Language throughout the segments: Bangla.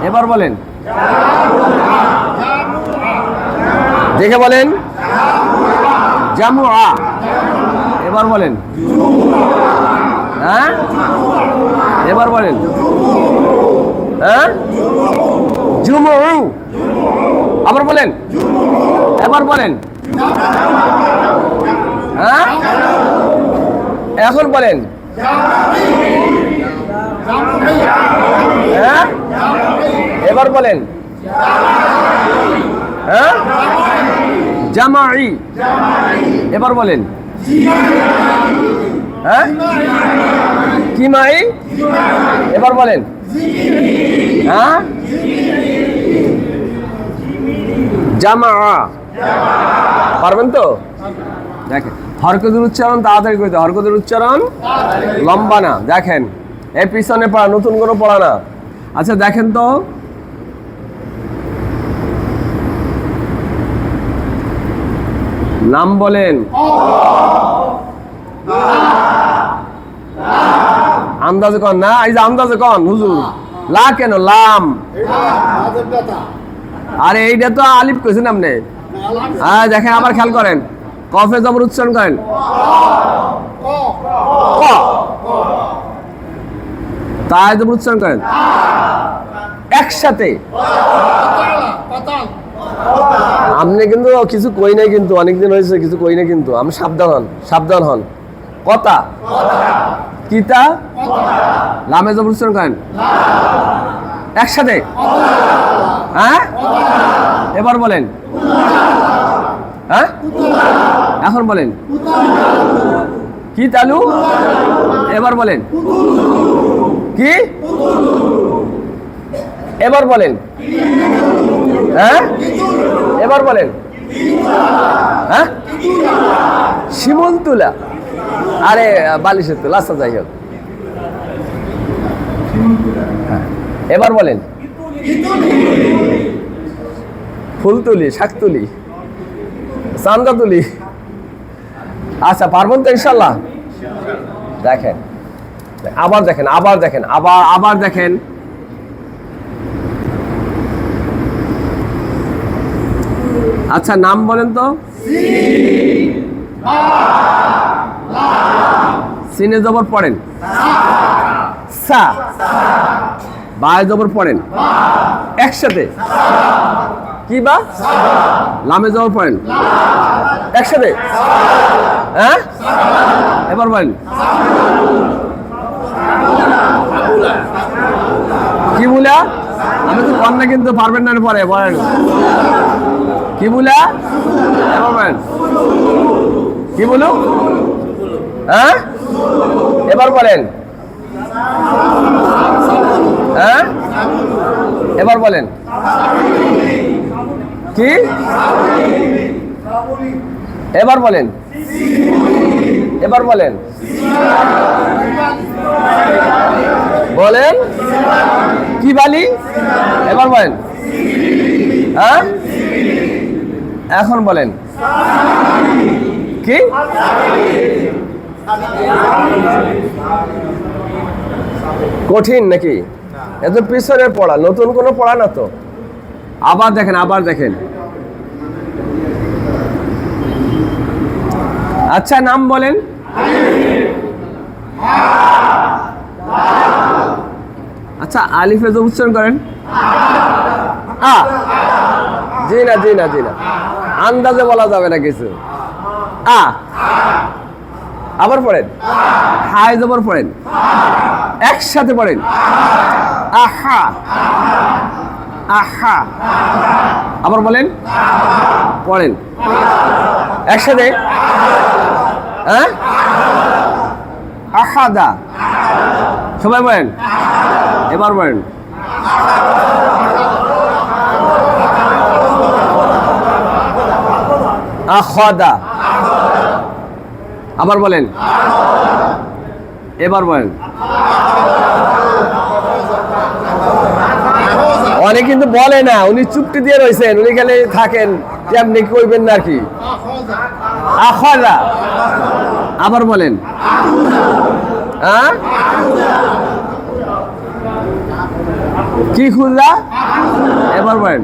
এবার বলেন, দেখে বলেন, জামুআ। এবার বলেন, হ্যাঁ এবার বলেন, হ্যাঁ জুমউ। আবার বলেন, এবার বলেন, হ্যাঁ এখন বলেন, হ্যাঁ এবার বলেন, হ্যাঁ জামাই। এবার বলেন, হ্যাঁ কিমাই। এবার বলেন, হ্যাঁ জামা। পারবেন তো? দেখেন হরকতের উচ্চারণ তাড়াতাড়ি করতে, হরকতের উচ্চারণ লম্বা না। দেখেন এই পিছনে পড়া, নতুন কোনো পড়া না। আচ্ছা দেখেন তো, নাম বলেন। আন্দাজে কন না, এই যে আন্দাজে কন হুজুর। লা কেন লাম? আরে এইটা তো আলিফ কইছেন আপনি। হ্যাঁ দেখেন আবার খেয়াল করেন, কফে জবর উচ্চারণ করেন, ক। তাই জবর উচ্চারণ করেন একসাথে। আপনি কিন্তু কিছু কই নাই, কিন্তু অনেকদিন হয়েছে কিছু কই নাই, কিন্তু আমি সাবধান হন, সাবধান হন। কথা কিতা লামে জবর উচ্চারণ করেন একসাথে, হ্যাঁ এবার বলেন, হ্যাঁ এখন বলেন, কি তালু। এবার বলেন, কি এবার বলেন, হ্যাঁ এবার বলেন, হ্যাঁ শিমুল তুলা। আরে বালিশের তুলা। আচ্ছা যাই হোক, এবার বলেন, ফুল তুলি, শাক তুলি, চান্দা তুলি। আচ্ছা পারবেন তো ইনশাল্লাহ? দেখেন আবার দেখেন, আবার দেখেন, আবার দেখেন, আচ্ছা নাম বলেন তো। সিনে জবর পড়েন, সা। বায় জবর পড়েন একসাথে, কি বা লামে জবর পড়েন একসাথে, হ্যাঁ এবার বলেন, কি বলা? আমি তো কন্যা কিন্তু পারবেন না, পরে বলেন কি বলা? এবার বলেন, কি বলু? হ্যাঁ এবার বলেন, হ্যাঁ এবার বলেন, কি এবার বলেন, এবার বলেন, বলেন কি বালি। এবার বলেন, হ্যাঁ এখন বলেন, কি কঠিন নাকি? এত পিছনে পড়া, নতুন কোনো পড়া না তো। আবার দেখেন, আবার দেখেন, আচ্ছা নাম বলেন। আচ্ছা আলিফে জবর উচ্চারণ করেন, আ। জি না, জি না, জি না, আন্দাজে বলা যাবে না কিছু। আ আবার পড়েন, হায় জবর পড়েন একসাথে পড়েন, আহা আহা। আবার বলেন, পড়েন একসাথে, হ্যাঁ আহাদা। সবাই বলেন, এবার বলেন, আখাদা। আবার বলেন, এবার বলেন। অনেক কিন্তু বলে না, উনি চুপটি দিয়ে রয়েছেন, উনি গেলে থাকেন কেমনি কইবেন না আর কি। আখাদা। আবার বলেন, হ্যাঁ কি খুঁজলা? এবার বলেন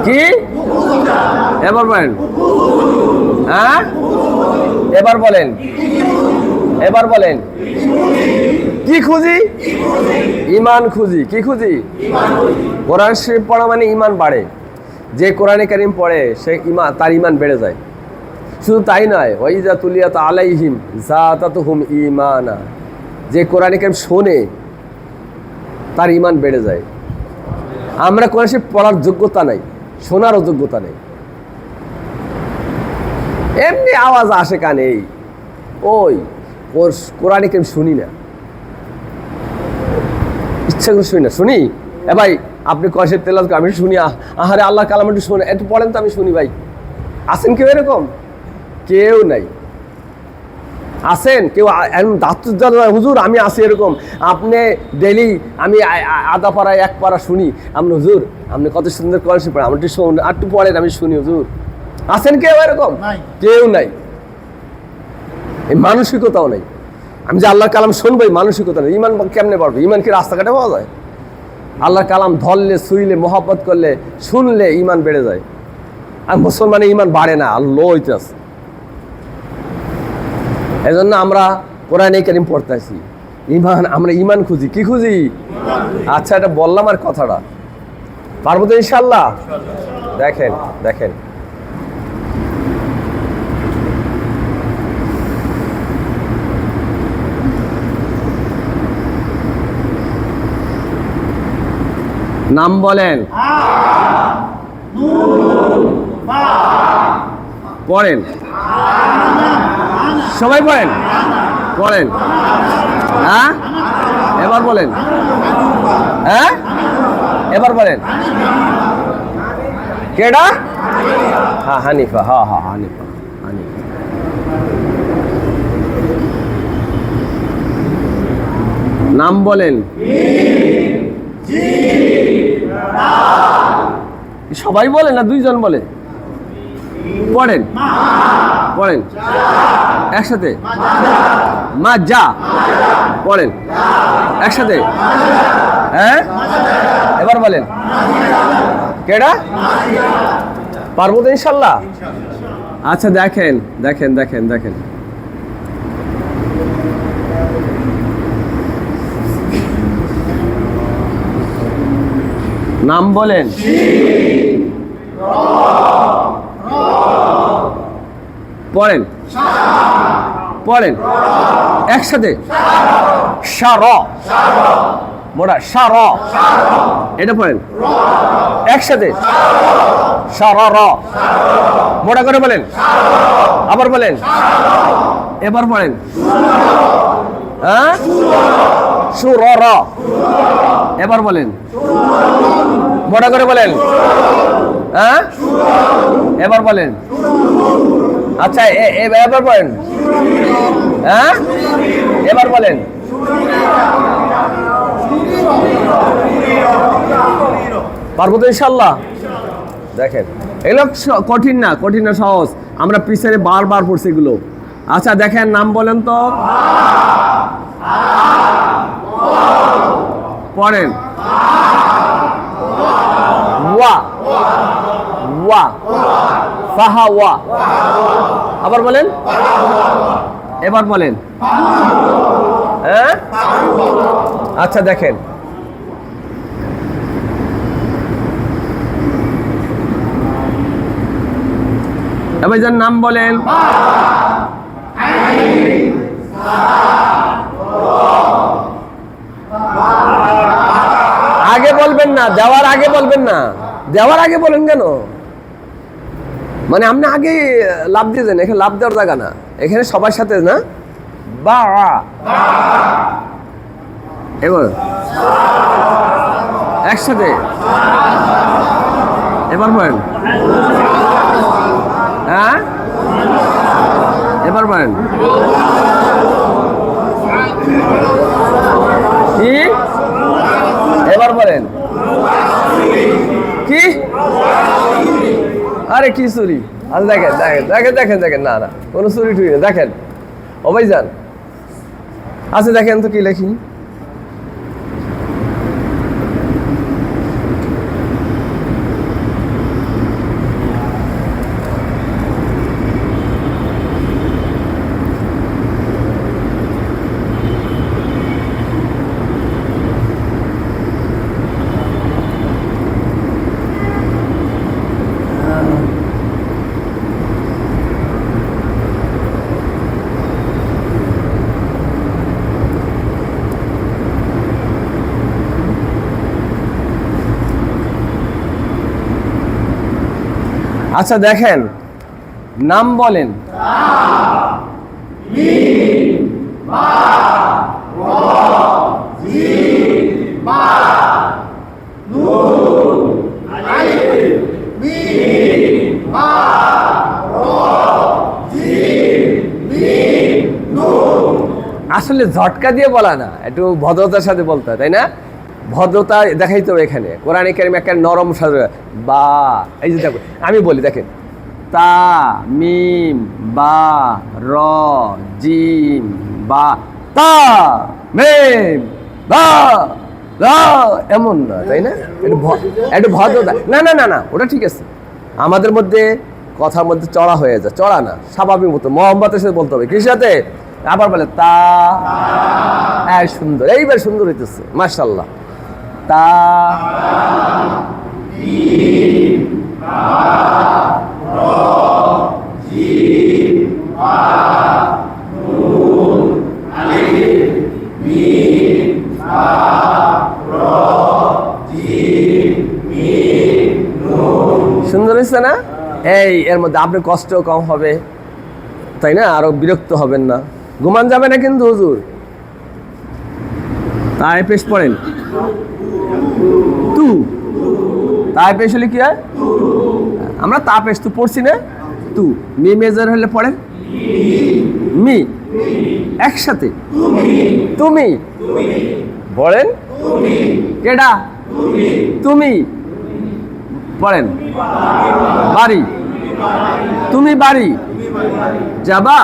কি? এবার বলেন হ্যাঁ, এবার বলেন, এবার বলেন কি খুঁজি? ইমান খুঁজি। কি খুঁজি? কোরআন শরীফ পড়া মানে ইমান বাড়ে। যে কোরআনে কারিম পড়ে সে ইমান, তার ইমান বেড়ে যায়। শুধু তাই নয়, ওয়াইজা তুলিয়াত আলাইহিম যাতাতুহুম ঈমানা, যে কোরআনে কারিম শোনে তার ইমান বেড়ে যায়। আমরা কোরআন শরীফ পড়ার যোগ্যতা নাই, শোনারও যোগ্যতা নেই, এমনি আওয়াজ আসে কানে, ওই কোরআনে কারিম শুনি না, ইচ্ছা করে শুনি না। শুনি এ ভাই, আপনি কষের তেলাওয়াত আমি শুনি, আহারে আল্লাহ কালাম একটু শুনে, একটু পড়েন তো আমি শুনি। ভাই আছেন কেউ এরকম? কেউ নাই। আছেন কেউ? হুজুর আমি আছি এরকম, আপনি ডেলি আমি আধা পাড়ায় এক পাড়া শুনি, আপনি হুজুর আপনি কত সুন্দর কোরআন শরীফ পড়েন, আমি একটু শুন, আর একটু পড়েন আমি শুনি হুজুর। আছেন কেউ এরকম? কেউ নাই। এই মানসিকতাও নেই। আমি যে আল্লাহর কালাম শুনবো, এই মানসিকতা নেই। ইমান কেমনে পারবো? ইমান কি রাস্তাঘাটে পাওয়া যায়? আল্লাহর কালাম ধরলে, ছুঁইলে, মহব্বত করলে, শুনলে ইমান বেড়ে যায়। আর মুসলমানের ইমান বাড়ে না, আল্লাহ হইতেছে। এই জন্য আমরা কোরআনে কারিম পড়তেছি, ইমান, আমরা ইমান খুঁজি। কি খুঁজি? আচ্ছা, এটা বললাম আর কথাটা পারবো তো ইনশাল্লাহ। দেখেন দেখেন, নাম বলেন, পড়েন সবাই, পড়েন পড়েন। হ্যাঁ এবার বলেন, হ্যাঁ এবার বলেন কেডা? হ্যাঁ হানিফা, হ্যাঁ হ্যাঁ হানিফা, হানিফা। নাম বলেন। সবাই বলে না, দুইজন বলে? পড়েন পড়েন একসাথে, মা যা পড়েন একসাথে। হ্যাঁ এবার বলেন কেডা? পারবো তো ইনশাল্লাহ। আচ্ছা দেখেন দেখেন দেখেন দেখেন, নাম বলেন। পড়েন পড়েন একসাথে, শার, মোটা শার, এটা পড়েন একসাথে, শার, মোটা করে বলেন, আবার বলেন, এবার পড়েন। হ্যাঁ সুর, এবার বলেন, মোটা করে বলেন। হ্যাঁ এবার বলেন। আচ্ছা এবার বলেন। হ্যাঁ এবার বলেন। পারবো তো ইনশাল্লাহ। দেখেন এগুলো কঠিন না, কঠিন না, সহজ। আমরা পিছনে বারবার পড়ছি এগুলো। আচ্ছা দেখেন, নাম বলেন তো, পড়েন। ওয়া ওয়া ফাহা ওয়া, আবার বলেন, এবার বলেন। হ্যাঁ আচ্ছা দেখেন, এবার যার নাম বলেন। আগে বলবেন না, দেওয়ার আগে বলবেন না। দেওয়ার আগে বলেন কেন? মানে আপনি আগে লাভ দিয়েছেন, এখানে লাভ দেওয়ার জায়গা না, এখানে সবার সাথে না। বা এবার একসাথে, এবার বলেন। হ্যাঁ এবার বলেন কি? এবার বলেন কি? আরে কি চুরি? আচ্ছা দেখেন দেখেন দেখেন দেখেন দেখেন, না না কোনো চুরি টুরি না। দেখেন ও ভাইজান, আচ্ছা দেখেন তো কি লেখি। আচ্ছা দেখেন, নাম বলেন। আসলে ঝটকা দিয়ে বলা না, একটু ভদ্রতার সাথে বলতে হয়, তাই না? ভদ্রতা দেখাইতে হবে এখানে। কোরআনে কারিম একটা নরম সাজা, বা এই যে দেখো আমি বলি, দেখেন তা মিম বা র জিম বা তা মিম বা রা, এমন না, তাই না? একটু ভদ্রতা, না না না না, ওটা ঠিক আছে। আমাদের মধ্যে কথার মধ্যে চড়া হয়ে যায়, চড়া না, স্বাভাবিক মতো মোহাম্মতের সাথে বলতে হবে। কি সাথে? আবার বলে তা, সুন্দর, এইবার সুন্দর হইতেছে, মাশাআল্লাহ। তা সুন্দর হয়েছে না? এই এর মধ্যে আপনার কষ্ট কম হবে, তাই না? আরো বিরক্ত হবেন না, ঘুমান যাবে না কিন্তু হুজুর। তাই পেশ পড়েন তু, তাই পেশ হলে কি হয়? আমরা তা পেশ তু পড়ছি না, তু মি মেজার হলে পড়েন মি, একসাথে তুমি পড়েন, কেডা তুমি পড়েন, বাড়ি তুমি বাড়ি যাবা,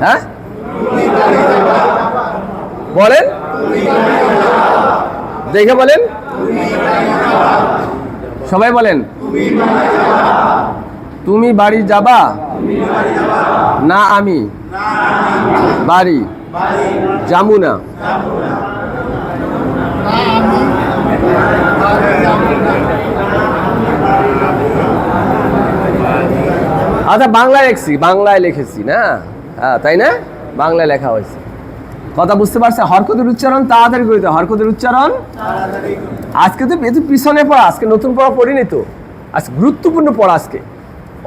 হ্যাঁ বলেন, দেখে বলেন, সবাই বলেন, তুমি বাড়ি যাবা না, আমি বাড়ি যামু না। আচ্ছা বাংলায় লিখছি, বাংলায় লিখেছি না, হ্যাঁ তাই না, বাংলায় লেখা হয়েছে। কথা বুঝতে পারছে? হরকতের উচ্চারণ তাড়াতাড়ি করিতে, হরকতের উচ্চারণ। আজকে তো এত পিছনে পড়া, আজকে নতুন পড়া পড়িনি তো, আজকে গুরুত্বপূর্ণ পড়া, আজকে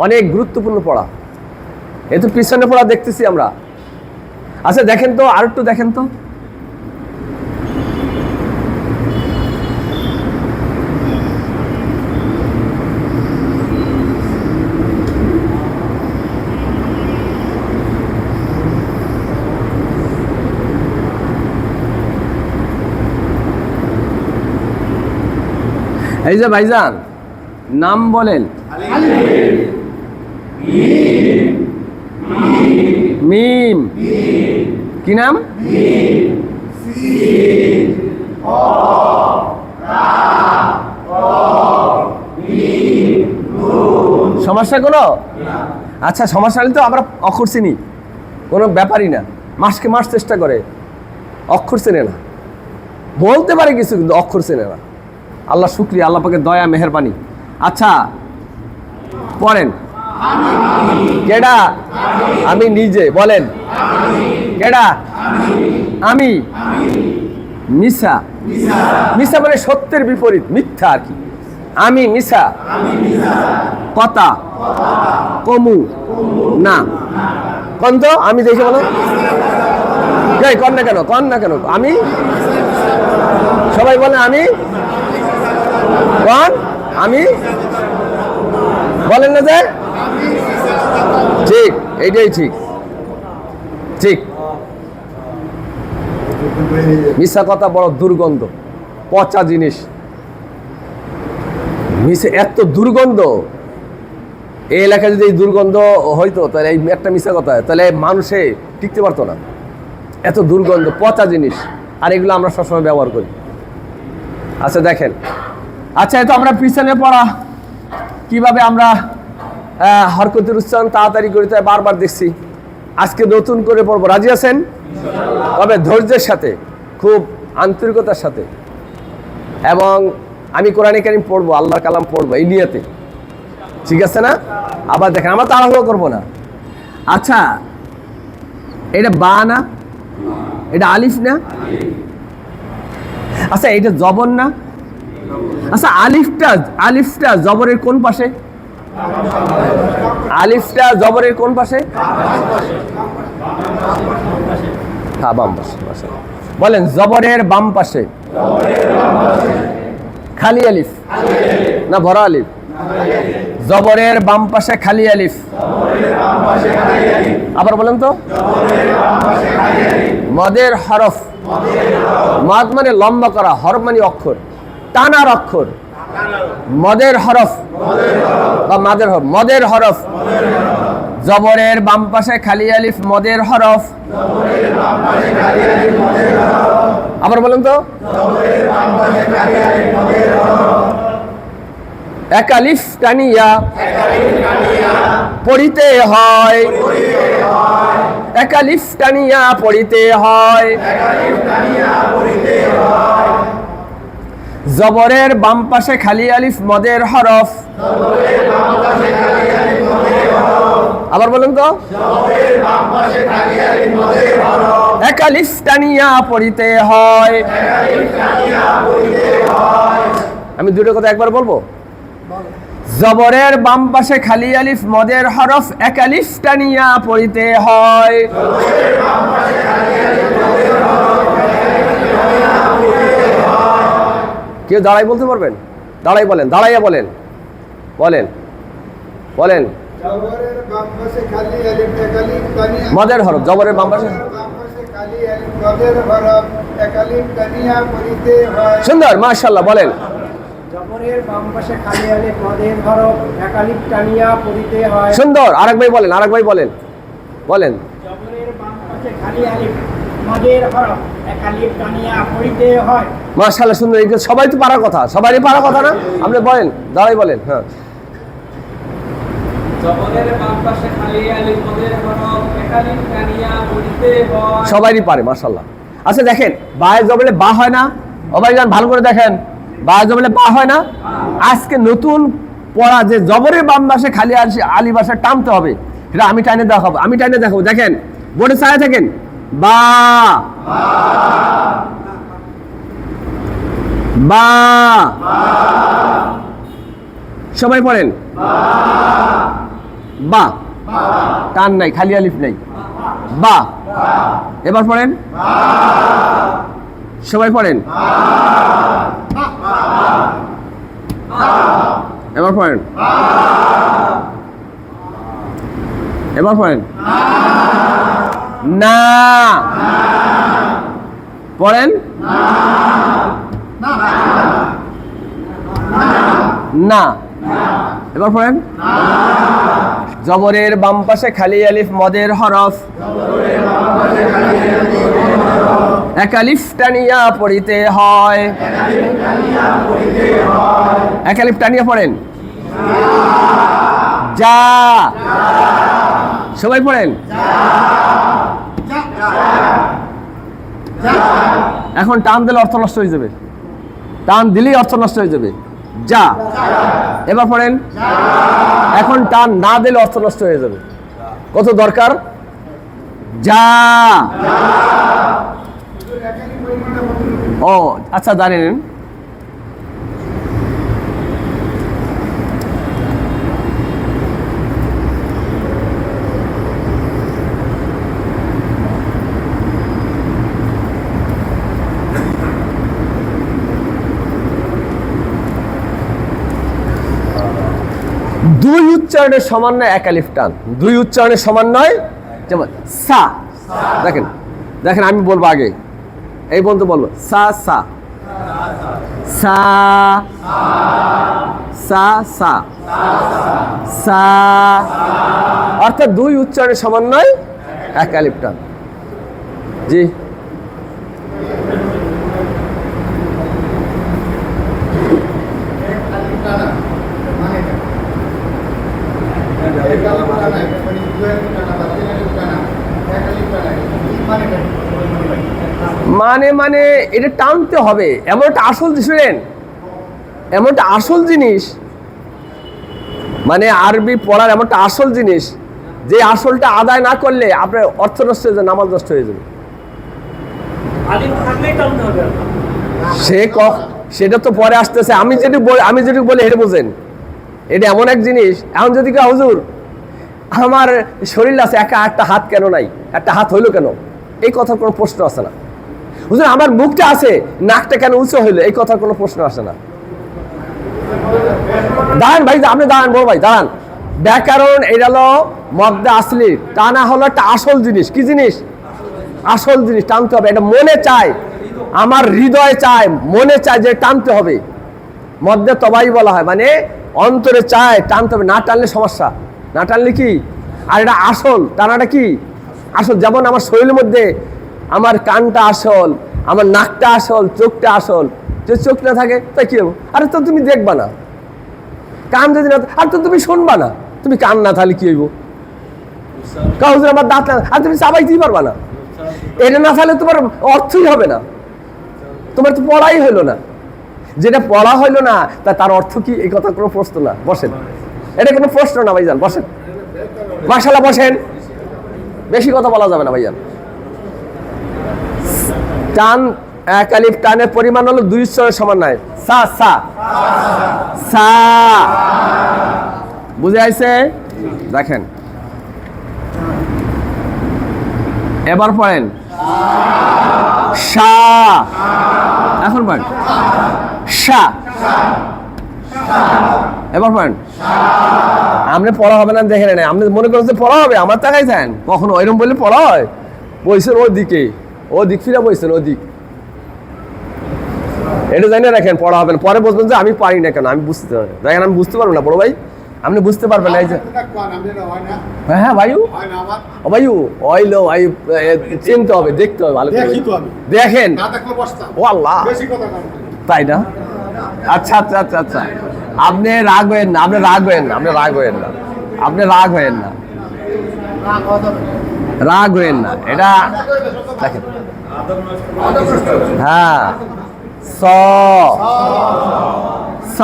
অনেক গুরুত্বপূর্ণ পড়া, এত পিছনে পড়া দেখতেছি আমরা। আচ্ছা দেখেন তো, আর একটু দেখেন তো, এই যে ভাইজান নাম বলেন, মিম, কি নাম? সমস্যা কোনো? আচ্ছা সমস্যা হলে তো আমরা অক্ষর চিনি, কোনো ব্যাপারই না। মাসকে মাস চেষ্টা করে, অক্ষর চেনে না, বলতে পারে কিছু কিন্তু অক্ষর চেনে না। আল্লাহ শুকরিয়া, আল্লাহ পাকের দয়া মেহেরবানি। আচ্ছা পড়েন, কেডা? আমি নিজে, বলেন কেডা? আমি। মিশা, মিশা মানে সত্যের বিপরীত, মিথ্যা আর কি। আমি মিশা, কথা কমু না, কন তো, আমি দেখে বলো, কন না কেন, কন না কেন, আমি, সবাই বলে আমি, কন আমি, বলেন না যে ঠিক, এইটাই ঠিক, ঠিক। মিশা কথা বড় দুর্গন্ধ, পচা জিনিস, মিশে এত দুর্গন্ধ। এই এলাকায় যদি এই দুর্গন্ধ হইতো, তাহলে এই একটা মিশা কথা, তাহলে মানুষে টিকতে পারতো না। এত দুর্গন্ধ, পচা জিনিস, আর এগুলো আমরা সবসময় ব্যবহার করি। আচ্ছা দেখেন, আচ্ছা এতো আমরা পিছনে পড়া কিভাবে আমরা হরকতের উচ্চারণ তাড়াতাড়ি করি তাই বারবার দেখছি। আজকে নতুন করে পড়বো, রাজি আছেন? তবে ধৈর্যের সাথে, খুব আন্তরিকতার সাথে। এবং আমি কোরআনে কারীম পড়বো, আল্লাহর কালাম পড়বো এই নিয়তে, ঠিক আছে না? আবার দেখেন, আমরা তাড়াহুড়ো করবো না। আচ্ছা এটা বা না, এটা আলিফ না? আচ্ছা এটা জবর না? আচ্ছা আলিফটা জবরের কোন পাশে? আলিফটা জবরের কোন পাশে? হ্যাঁ, বাম পাশে। বলেন জবরের বাম পাশে। খালি আলিফ না ভরা আলিফ? জবরের বাম পাশে খালি আলিফ। আবার বলেন তো। মদের হরফ, মদ মানে লম্বা করা, হরফ মানে অক্ষর, টানার অক্ষর। মদের হরফ বা মাদের হরফ, মদের হরফ। জবরের বাম পাশে খালি আলিফ, মদের হরফ। আবার বলেন তো। এক আলিফ টানিয়া পড়িতে হয়, এক আলিফ টানিয়া পড়িতে হয়। জবরের বাম পাশে খালি আলিফ, মদের হরফ। আবার বলুন তো। এক আলিফ টানিয়া পড়িতে হয়। আমি দুটো কথা একবার বলবো। জবরের বাম পাশে খালি আলিফ, মদের হরফ, এক আলিফ টানিয়া পড়িতে হয়। কেউ দাঁড়াই বলতে পারবেন? দাঁড়াই বলেন, দাঁড়াইয়া বলেন, বলেন বলেন। মদের হরফ, জবরের বাম পাশে। সুন্দর, মাশাআল্লাহ, বলেন। জবরের বাম পাশে খালি আলিফ, মদের হরফ, এক আলিফ টানিয়া পড়িতে হয়। সুন্দর, আরেক ভাই বলেন, আরেক ভাই বলেন, বলেন। জবরের বাম পাশে খালি আলিফ, মদের হরফ, এক আলিফ টানিয়া পড়িতে হয়। মাশাআল্লাহ, সুন্দর। এগুলো সবাই তো পারার কথা, সবারই পারার কথা না? আপনি বলেন, দাঁড়াই বলেন। হ্যাঁ, জবরের বাম পাশে খালি আলিফ, মদের হরফ, এক আলিফ টানিয়া পড়িতে হয়। সবারই পারে, মাশাআল্লাহ। আচ্ছা দেখেন, বায়ে জবরে বা হয় না? সবাই জান, ভালো করে দেখেন, বায়ে জবরে বা হয় না? আজকে নতুন পড়া যে জবরের বাম পাশে খালি আলিফ আসে টানতে হবে, এটা আমি টাইনে দেখাবো, আমি টাইনে দেখাবো। দেখেন বোর্ডে ছায়া থাকেন, বা বা, সবাই পড়েন বা, টান নাই, খালি আলিফ নাই, বা। এবার পড়েন, সবাই পড়েন, এবার পড়েন, এবার পড়েন, না, পড়েন, না, এবার পড়েন। জবরের বাম পাশে খালি আলিফ, মদের হরফ, এক আলিফ টানিয়া পড়িতে হয়। এক আলিফ টানিয়া পড়েন, যা, সবাই পড়েন। এখন টান দিলে অর্থ নষ্ট হয়ে যাবে, টান দিলেই অর্থ নষ্ট হয়ে যাবে। যা, এবার পড়েন। এখন টান না দিলে অর্থ নষ্ট হয়ে যাবে। কত দরকার? যা। ও আচ্ছা, জানেন দুই উচ্চারণের সমন্বয় এক আলিফ টান, দুই উচ্চারণের সমন্বয়। যেমন সা, দেখেন দেখেন, আমি বলবো আগে, এই বলতে বলবো সা সা সা সা সা সা, অর্থাৎ দুই উচ্চারণের সমন্বয় এক আলিফ টান। জি মানে মানে এটা টানতে হবে, এমন একটা আসল শুনেন, এমন একটা আসল জিনিস, মানে আরবি পড়ার এমন একটা আসল জিনিস, যে আসলটা আদায় না করলে আপনার অর্থ নষ্ট হয়ে যাবে, নামাজ নষ্ট হয়ে যাবে। আলিফ থাকলেই টানতে হবে। সেটা তো পরে আসতেছে, আমি যেটুকু বলি এটা বোঝেন। এটা এমন এক জিনিস, এখন যদি কেউ হুজুর আমার শরীর আছে একটা হাত কেন নাই, একটা হাত হইলো কেন, এই কথার কোনো প্রশ্ন আসে না। হুজুর আমার মুখটা আছে, নাকটা কেন উঁচু হইলো, এই কথার কোনো প্রশ্ন আসে না। দাঁড়ান ভাই, আপনি দাঁড়ান, বড় ভাই দাঁড়ান। ব্যাকরণ এটা হলো মদ্দে আসলি, টানা হলো একটা আসল জিনিস। কি জিনিস? আসল জিনিস, টানতে হবে। এটা মনে চায়, আমার হৃদয় চায়, মনে চায় যে টানতে হবে। মদ্দে তবাই বলা হয়, মানে অন্তরে চায়, টানতে হবে। না টানলে সমস্যা, না টানলে কি। আর এটা আসল, টানাটা কি আসল। যেমন আমার শরীরের মধ্যে আমার কানটা আসল, আমার নাকটা আসল, চোখটা আসল। যদি চোখ না থাকে তাই কি হবো? আরে তো তুমি দেখবা না, কান যদি না, আর তো তুমি শুনবা না। তুমি কান না তাহলে কি হইব? কাউজ আমার দাঁত না, আর তুমি চাবাইতেই পারবা না। এটা না থাকলে তোমার অর্থই হবে না, তোমার তো পড়াই হইলো না। যেটা পড়া হইলো না তার অর্থ কি, এই কথা কোনো প্রশ্ন না। বসেন, এটা কোনো প্রশ্ন না ভাইজান, বসেন। মাশাআল্লাহ, বসেন। বেশি কথা বলা যাবে না ভাইজান। টান, এক আলিফ টানের পরিমাণ হলো 2 স্তরের সমান নয়। সা সা সা, বুঝে আইছে? দেখেন এবার পড়েন শা, এখন পড়েন শা, এবার পড়েন। আপনি পড়া হবে না দেখে নেন, আপনি মনে করেন যে পড়া হবে, আমার তাকাই যান কখনো ওইরকম বললে পড়া হয়? বইছেন ওদিকে, ওদিক ফিরে বইছেন ওদিক, এটা জানি না। রাখেন, পড়া হবে না, পরে বলবেন যে আমি পারি না কেন, আমি বুঝতে পারি। দেখেন আমি বুঝতে পারবো না বড় ভাই, আপনি বুঝতে পারবেন না। এই যে হ্যাঁ হ্যাঁ ভাইউ, ও ভাইউ অইলো ভাই, চিনতে হবে, দেখতে হবে ভালো করে। দেখেন, ও আল্লাহ, তাই না? আচ্ছা আচ্ছা আচ্ছা আচ্ছা, আপনি রাগ হয়েন না, আপনি রাগ হয়েন না, আপনি রাগ হয়েন না, আপনি রাগ হয়েন না, রাগ হয়েন না। এটা দেখেন, হ্যাঁ স স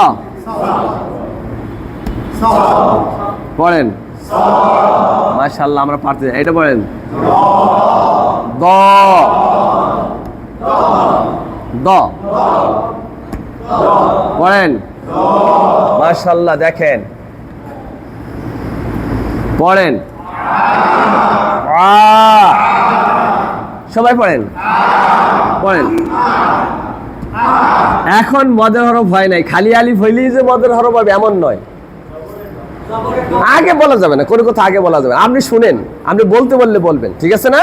পড়েন। মাশাআল্লাহ, আমরা পারতেছি। এটা পড়েন দ দ পড়েন। মাশাআল্লাহ, দেখেন পড়েন। সবাই পড়েন, পড়েন। এখন মদের হরফ হয় নাই, খালি আলিফ হইলেই যে মদের হরফ হবে এমন নয়। আগে বলা যাবে না, কোনো কথা আগে বলা যাবে না। আপনি শুনেন, আপনি বলতে বললে বলবেন, ঠিক আছে না?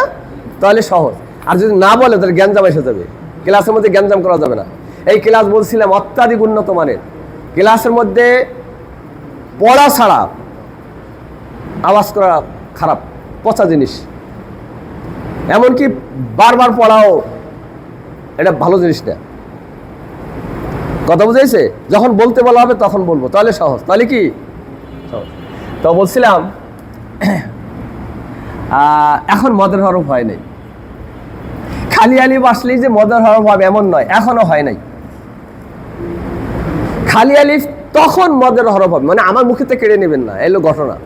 তাহলে সহজ। আর যদি না বলে তাহলে গ্যাঞ্জাম এসে যাবে। ক্লাসের মধ্যে গ্যাঞ্জাম করা যাবে না। এই ক্লাস বলছিলাম অত্যাধিক উন্নত মানের। ক্লাসের মধ্যে পড়া ছাড়া আওয়াজ করা খারাপ, পচা জিনিস। এমনকি বারবার পড়াও এটা ভালো জিনিস না। কথা বুঝেছে? যখন বলতে বলা হবে তখন বলবো, তাহলে সহজ। তাহলে কি সহজ? তো বলছিলাম এখন মদের হরফ হয় নাই। খালি আলিফ আসলেই যে মদের হরফ হবে এমন নয়, এখনো হয় নাই। খালি আলিফ তখন মদের হরফ হবে, মানে আমার মুখেতে কেড়ে নেবেন না, এলো ঘটনা।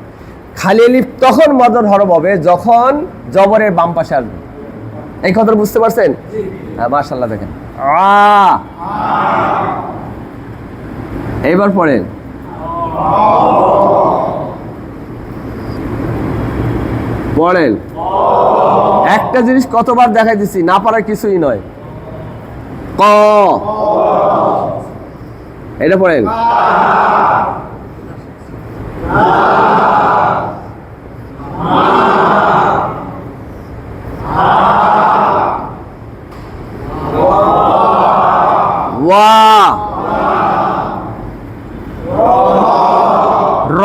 খালি আলিফ তখন মদের হরফ হবে যখন জবরের বাম পাশে আসবে। এই কথাটা বুঝতে পারছেন? হ্যাঁ, মাশাআল্লাহ। দেখেন এইবার পড়েন পড়েন। একটা জিনিস কতবার দেখাই দিছি, না পারার কিছুই নয়। ক, এটা পড়েন। ওয়া, র,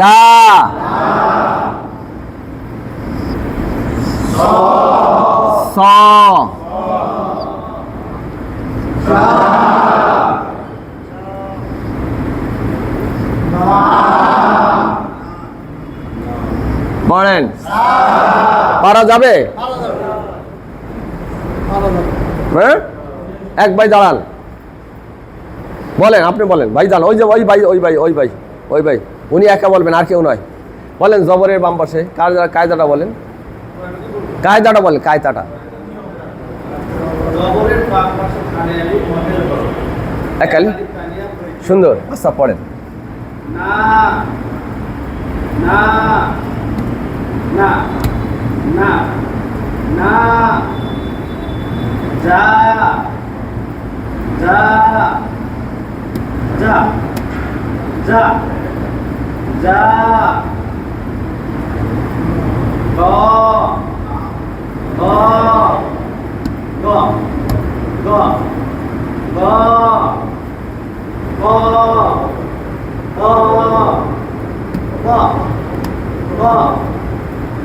দা, স পড়েন, পারা যাবে? হ্যাঁ, এক ভাই দাঁড়ান, বলেন, আপনি বলেন, ভাই দাঁড়ান, ওই যে ওই ভাই ওই ভাই ওই ভাই ওই ভাই, উনি একা বলবেন, আর কেউ নয়। বলেন জবরের বাম পাশে কায়দাটা বলেন, কায়দাটা বলেন, কায়দাটা। জবরের বাম পাশে খালি আলিফ মদের হরফ একালি, সুন্দর। আচ্ছা পড়েন। না না না না না যা যা যা যা যা গ গ গ গ গ গ গ গ গ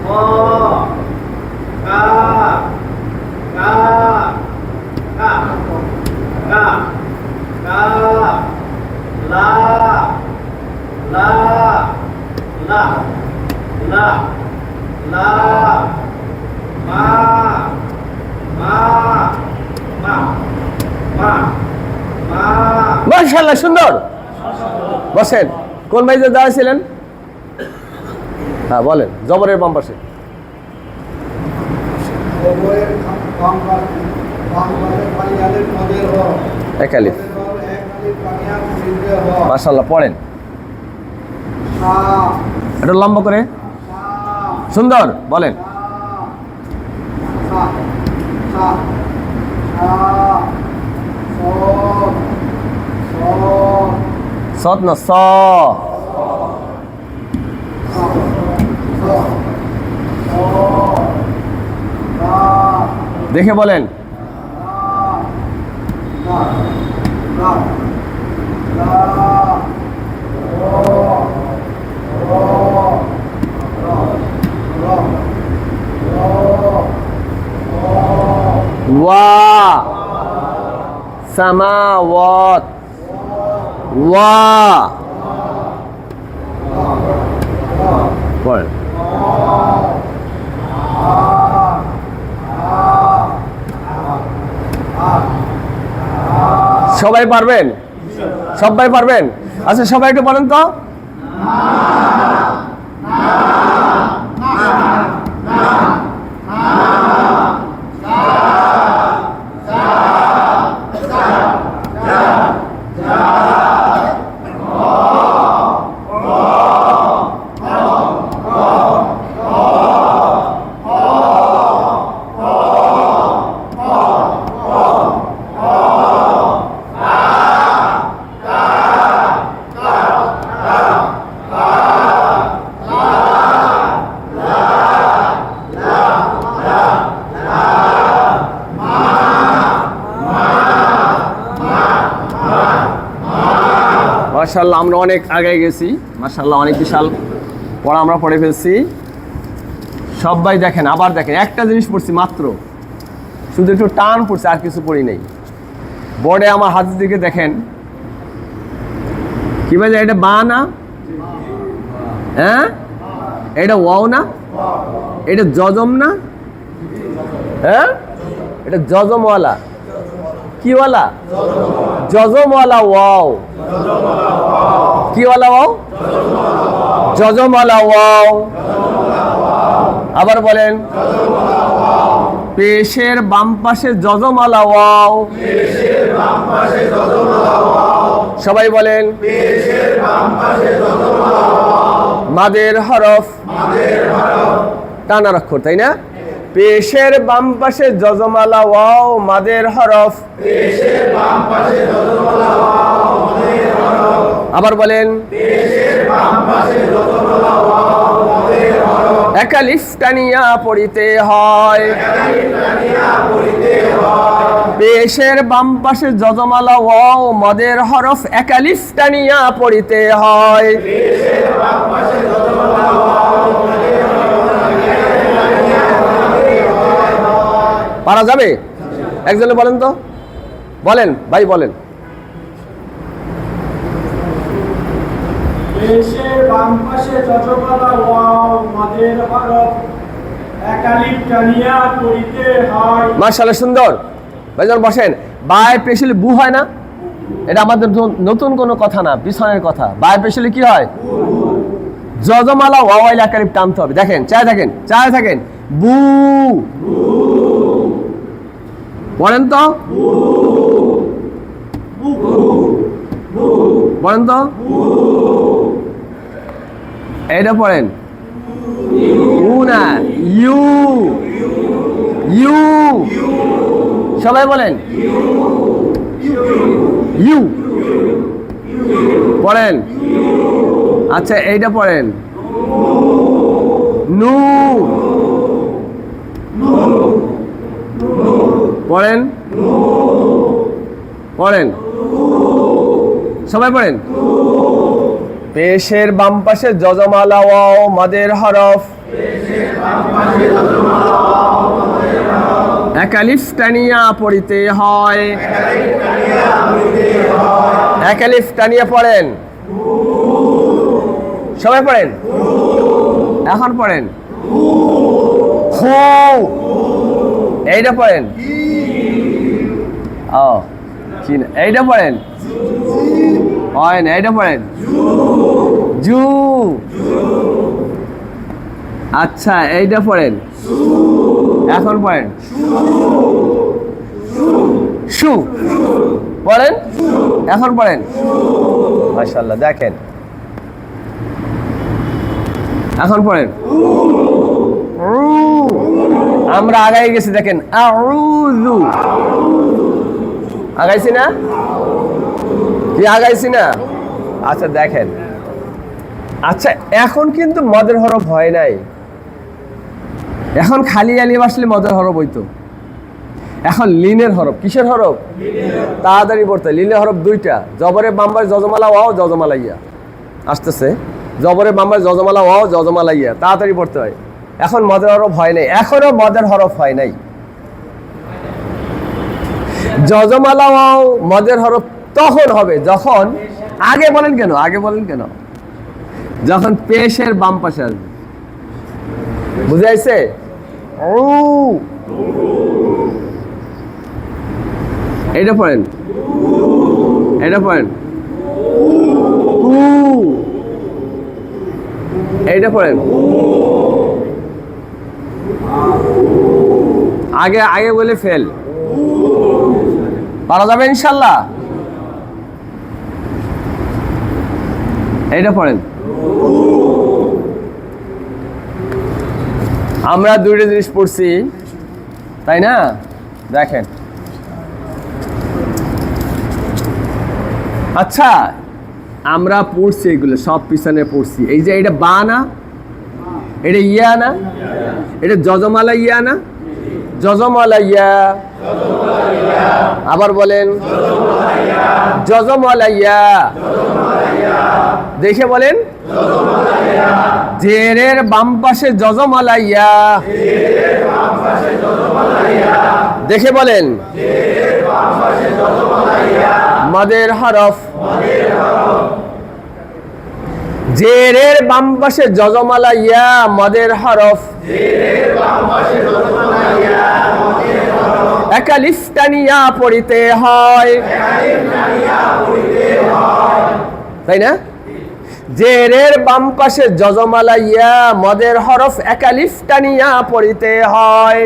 গ কা কা কা কা কা লা লা লা লা লা মা মা মা মা মা। মাশাআল্লাহ, সুন্দর। বসেন। কোন ভাই যে দাঁড়িয়েছিলেন? হ্যাঁ বলেন, জবরের বাম পাশে। এক আলিফ। মাশাআল্লাহ, পড়েন একটু লম্বা করে, সুন্দর, বলেন। সৎ না স, দেখে বলেন। ওয়া সামাওয়াত, ওয়া পড়েন। সবাই পারবেন? সবাই পারবেন? আচ্ছা সবাই একটু বলেন তো। মাশাআল্লাহ, আমরা অনেক আগে গেছি। মাশাআল্লাহ, অনেক বিশাল পড়া আমরা পড়ে ফেলছি। সবাই দেখেন, আবার দেখেন, একটা জিনিস পড়ছি মাত্র, শুধু একটু টান পড়ছে, আর কিছু পড়ি নেই। বোর্ডে আমার হাতের দিকে দেখেন, কি বলে, এটা বা না? হ্যাঁ, এটা ওয়াও না? এটা জজম না? হ্যাঁ, এটা জজমওয়ালা, কিওয়ালা? জজমওয়ালা ওয়াও। কিওয়ালা ওয়াও? জজমওয়ালা ওয়াও। আবার বলেন, পেশের বাম পাশে জজমওয়ালা ওয়াও। সবাই বলেন, মাদের হরফ, টানার অক্ষর, তাই না? পেশের বাম পাশে জজমওয়ালা ওয়াও, মাদের হরফ। আবার বলেন, এক আলিফ টানিয়া পড়িতে হয়। পেশের বাম পাশে জজমওয়ালা ওয়াও, মাদের হরফ, এক আলিফ টানিয়া পড়িতে হয়। পারা যাবে? একজনে বলেন তো, বলেন ভাই বলেন। পেশের বাম পাশে যজমালা ওয়াও মাদের হরফ এক আলিফ টানিয়া পড়িতে হয়। মাশাআল্লাহ, সুন্দর। ভাইজান বসেন। বায় পেশলে বু হয় না? এটা আমাদের নতুন কোনো কথা না, পিছনের কথা। বায় পেশলে কি হয়? যজমালা ওয়াও আলিফ এক আলিফ টানতে হবে। দেখেন, চায় থাকেন বু। পড়েন তো, পড়েন তো, এইটা পড়েন। উ না, ইউ, ইউ, সবাই বলেন ইউ। পড়েন। আচ্ছা, এইটা পড়েন নু। পড়েন, পড়েন, সবাই পড়েন। পেশের বাম পাশে যজমালা ওয়াও মাদের হরফ এক আলিফ টানিয়া পড়িতে হয়। এক আলিফ টানিয়া পড়েন, সবাই পড়েন। এখন পড়েন হু, এইটা পড়েন। ও কি না, এইটা পড়েন। হয় না, এইটা পড়েন জু। আচ্ছা, এইটা পড়েন। এখন পড়েন শু। পড়েন, এখন পড়েন। মাশাআল্লাহ, দেখেন। এখন পড়েন আমরা আগাই গেছি, দেখেন আউযু। আগাইছি না? কি আগাইছি না? আচ্ছা দেখেন। আচ্ছা, এখন কিন্তু মদের হরফ হয় নাই। এখন খালি আলিফ আসলে মদের হরফ হইতো। এখন লিনের হরফ। কিসের হরফ? তাড়াতাড়ি পড়তে। লিনের হরফ দুইটা, জবরে বাম্বার যজমালা ওয়াও যজমালা ইয়া। আসতেছে, জবরে বাম্বার যজমালা ওয়াও যজমালা ইয়া। তাড়াতাড়ি পড়তে হয়। এখন মদের হরফ হয় নাই, এখনো মদের হরফ হয় নাই। যজমালা ওয়াও মদের হরফ তখন হবে যখন, আগে বলেন কেন, আগে বলেন কেন, যখন পেশের বাম পাশে আসবে। বুঝাইছে? এটা পড়েন, এটা পড়েন এইটা পড়েন। আগে আগে বলে ফেল। পারা যাবে ইনশাল্লাহ? এইটা পড়েন। আমরা দুইটা জিনিস পড়ছি, তাই না? দেখেন। আচ্ছা, আমরা পড়ছি এগুলো সব পিছনে পড়ছি। এই যে এটা বা না, এটা ইয়া না, এটা যজমালা ইয়া না, যজমালা ইয়া। আবার বলেন যজমালা ইয়া। দেখে বলেন জেরের বাম পাশে যজমালা ইয়া। দেখে বলেন মাদের হরফ। জেরের বাম পাশে যজমালা ইয়া মাদের হরফ। এক আলিফ টানিয়া পড়িতে হয়, তাই না? জেরের বাম পাশে যজমালা ইয়া মদের হরফ এক আলিফ টানিয়া পড়িতে হয়।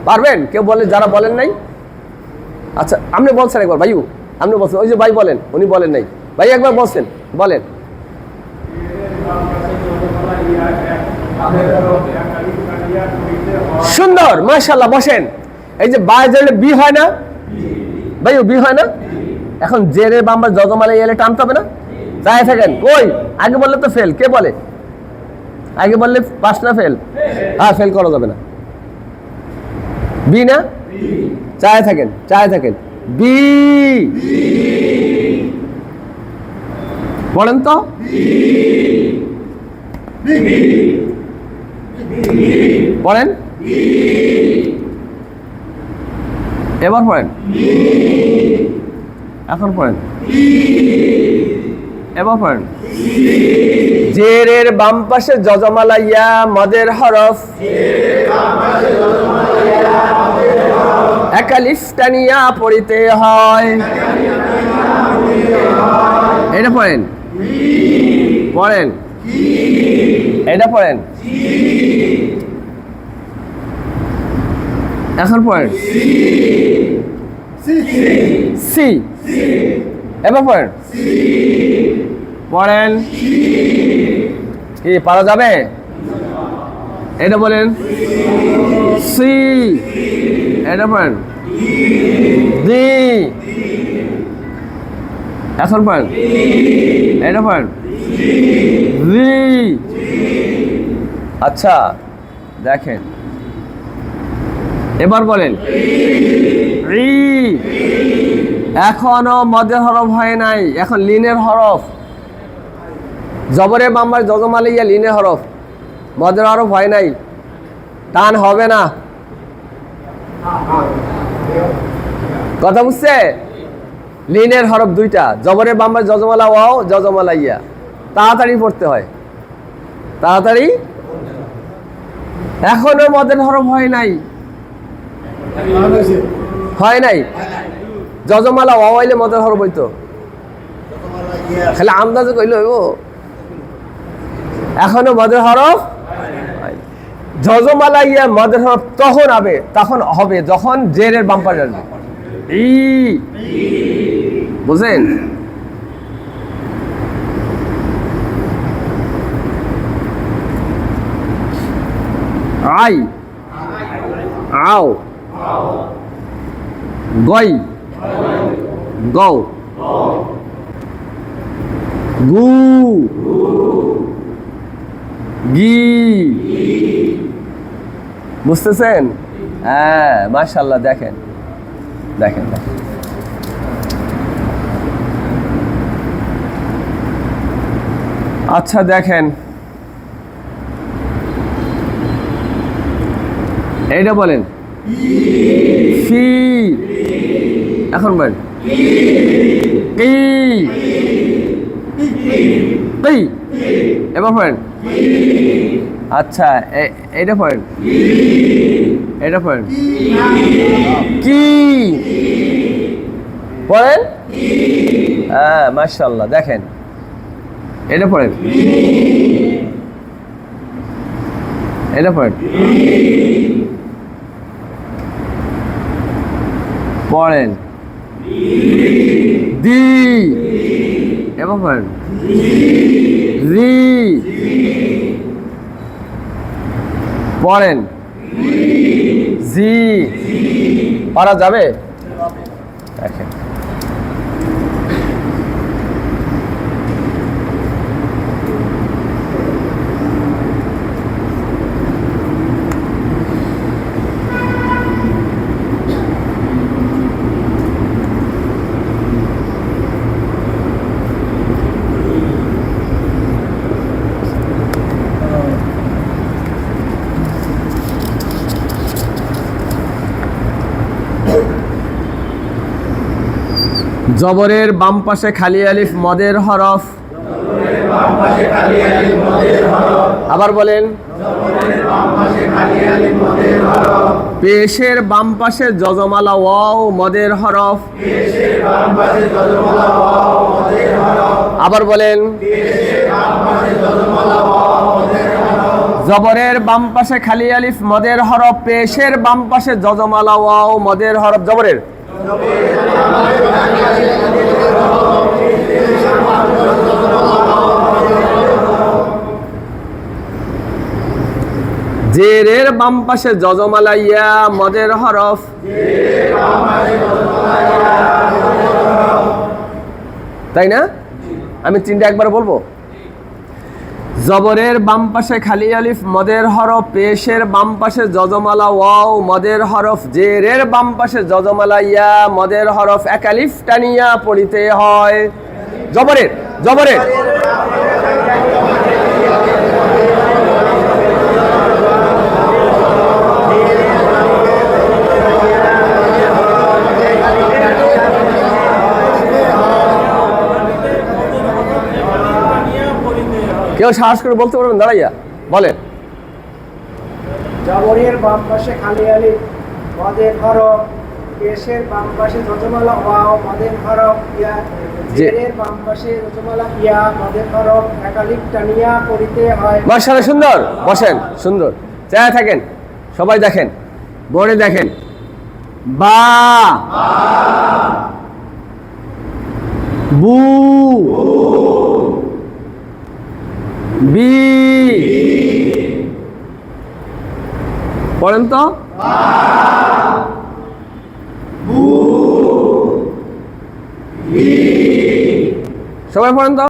পারবেন? কেউ বলে, যারা বলেন নাই? আচ্ছা, আপনি বলছেন একবার ভাইউ, আপনি বলছেন। ওই যে ভাই বলেন, উনি বলেন নাই। ভাই একবার বলছেন, বলেন। সুন্দর, মাশাআল্লাহ। বসেন। এই যে বা জেলে বি হয় না ভাইউ, বি হয় না? এখন জেরে বাম্বার যজমালা এলে টানতে হবে না? যাই থাকেন। কই আগে বললে তো ফেল। কে বলে? আগে বললে পাস না ফেল? হ্যাঁ, ফেল করা যাবে না। বি না? চায় থাকেন, চায় থাকেন। বি বলেন তো পড়েন এবার পড়েন এখন পড়েন এবার পড়েন জেরের বাম পাশে যজমালা ইয়া মদের হরফ একালিফ টানিয়া পড়িতে হয় এটা পড়েন পড়েন এটা পড়েন এখন পড়েন সি এবার পড়েন পড়েন কি পারা যাবে এটা বলেন সি এটা পড়েন ডি এখন পড়েন এটা পড়েন রি আচ্ছা দেখেন এবার বলেন রি এখনো মদের হরফ হয় নাই এখন লিনের হরফ জবরে বাম্বার যজমালিয়া লিনের হরফ মদের হরফ হয় নাই টান হবে না কথা বুঝছে লিনের হরফ দুইটা জবরে বাম্বার যজমালা ওয়াও যজমালা ইয়া তাড়াতাড়ি পড়তে হয় তাড়াতাড়ি এখনো মদের হরফ হয় নাই হয় নাই যজমালা ওয়াও হইলে মদের হরফ হইতো খালি আন্দাজে কইলে হইব এখনো মদের হরফ যজমালা ইয়া মদের হরফ তখন হবে যখন জেরের বাম পাশে আসবে ই বুঝেন আই আও গই গৌ গু গি বুঝতেছেন হ্যাঁ মাশাআল্লাহ দেখেন দেখেন দেখেন আচ্ছা দেখেন এইটা বলেন ফি এখন বলেন কি কি এবার পড়েন আচ্ছা এইটা পড়েন এটা পড়েন কি পড়েন হ্যাঁ মাশাআল্লাহ দেখেন এটা পড়েন এটা পড়েন পড়েন দি এবার পড়েন রি পড়েন জি পারা যাবে দেখেন জবরের বাম পাশে খালি আলিফ মদের হরফ আবার বলেন পেশের বাম পাশে যজমালা ওয়াও মদের হরফ আবার বলেন জবরের বাম পাশে খালি আলিফ মদের হরফ পেশের বাম পাশে যজমালা ওয়াও মদের হরফ জবরের জেরের বাম পাশে যজমালা ইয়া মদের হরফ তাই না আমি তিনটা একবার বলবো জবরের বাম পাশে খালি আলিফ মদের হরফ পেশের বাম পাশে যজমালা ওয়াও মদের হরফ জেরের বাম পাশে যজমালা ইয়া মদের হরফ এক আলিফ টানিয়া পড়িতে হয় জবরের জবরে কেউ সাহস করে বলতে পারবেন দাঁড়াইয়া বলেন জবরের বাম পাশে খালি আলিফ মদের হরফ পেশের বাম পাশে যজমালা ওয়াও মদের হরফ ইয়া জেরের বাম পাশে যজমালা ইয়া মদের হরফ একালিপ টানিয়া পড়িতে হয়। মাশাআল্লাহ সুন্দর বসেন সুন্দর চেয়ে থাকেন সবাই দেখেন বোর্ডে দেখেন বা বু বি পড়েন তো সবাই পড়েন তো